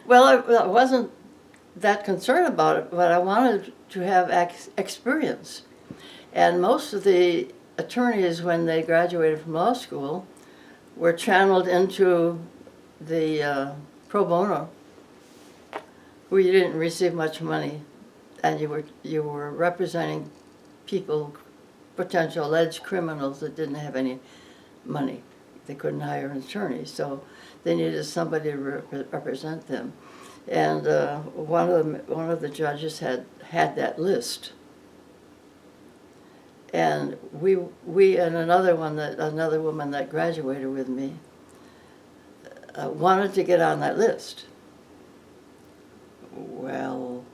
Well, I wasn't that concerned about it, but I wanted to have experience. And most of the attorneys, when they graduated from law school, were channeled into the pro bono, where you didn't receive much money, and you were representing people, potential alleged criminals that didn't have any money. They couldn't hire an attorney, so they needed somebody to represent them. And one of the judges had that list. And we and another woman that graduated with me wanted to get on that list. Well,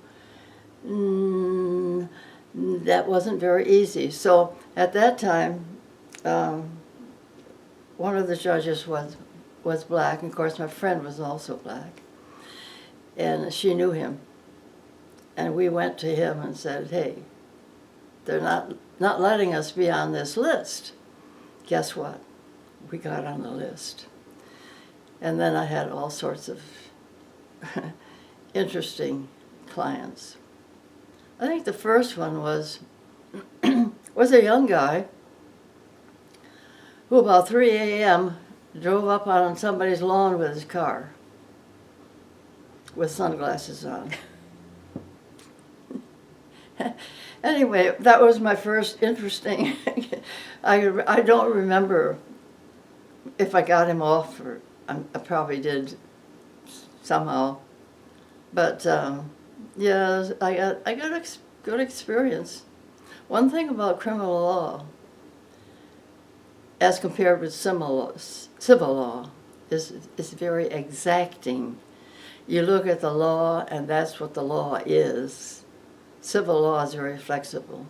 that wasn't very easy. So at that time, one of the judges was black, and of course my friend was also black, and she knew him. And we went to him and said, "Hey, they're not letting us be on this list." Guess what? We got on the list. And then I had all sorts of interesting clients. I think the first one was a young guy who about 3 a.m. drove up on somebody's lawn with his car with sunglasses on. Anyway, that was my first interesting. I don't remember if I got him off, or I probably did somehow. But yeah, I got good experience. One thing about criminal law, as compared with civil law, is very exacting. You look at the law, and that's what the law is. Civil law is very flexible.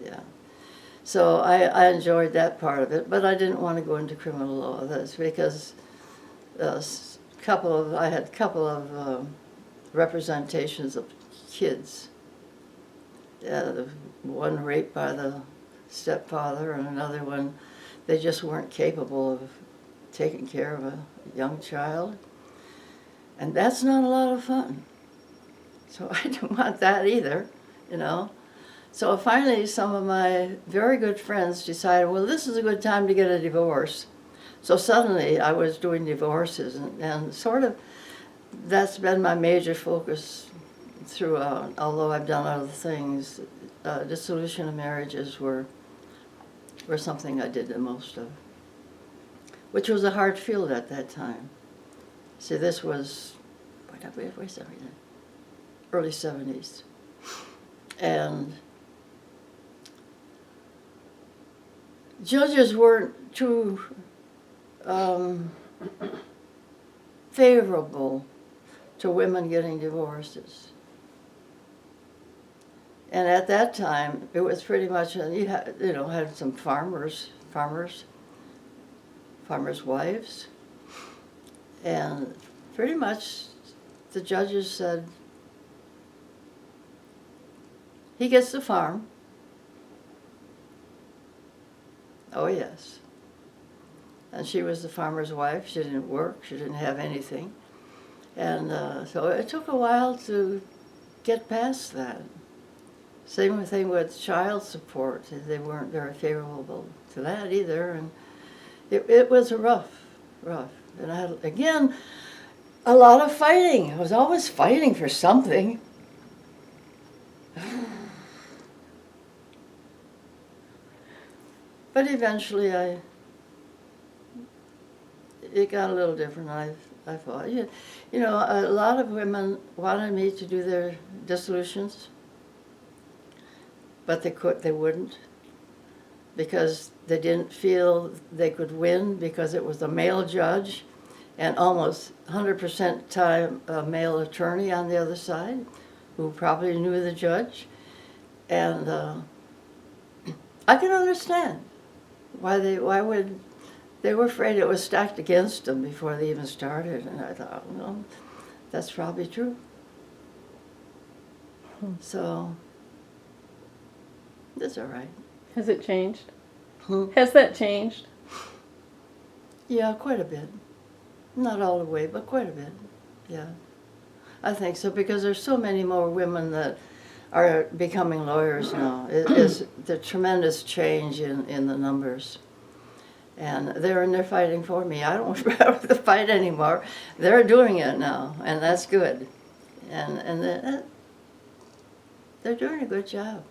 Yeah. So I enjoyed that part of it, but I didn't want to go into criminal law. That's because I had a couple of representations of kids. One raped by the stepfather, and another one, they just weren't capable of taking care of a young child. And that's not a lot of fun. So I didn't want that either, you know. So finally, some of my very good friends decided, well, this is a good time to get a divorce. So suddenly I was doing divorces, and sort of that's been my major focus throughout, although I've done other things. Dissolution of marriages were something I did the most of, which was a hard field at that time. See, this was, where's everything? Early 70s. And judges weren't too favorable to women getting divorces. And at that time, it was pretty much, had some farmers' wives, and pretty much the judges said, he gets the farm. Oh, yes. And she was the farmer's wife. She didn't work. She didn't have anything. And so it took a while to get past that. Same thing with child support. They weren't very favorable to that either. And it was rough. And I had, again, a lot of fighting. I was always fighting for something. But eventually it got a little different, I thought. A lot of women wanted me to do their dissolutions, but they wouldn't, because they didn't feel they could win, because it was a male judge and almost 100% time a male attorney on the other side, who probably knew the judge. And I can understand why they were afraid it was stacked against them before they even started. And I thought, well, that's probably true. So that's all right. Has it changed? Has that changed? Yeah, quite a bit. Not all the way, but quite a bit. Yeah, I think so, because there's so many more women that are becoming lawyers now. It is the tremendous change in the numbers. And they're fighting for me. I don't have to fight anymore. They're doing it now, and that's good. And they're doing a good job.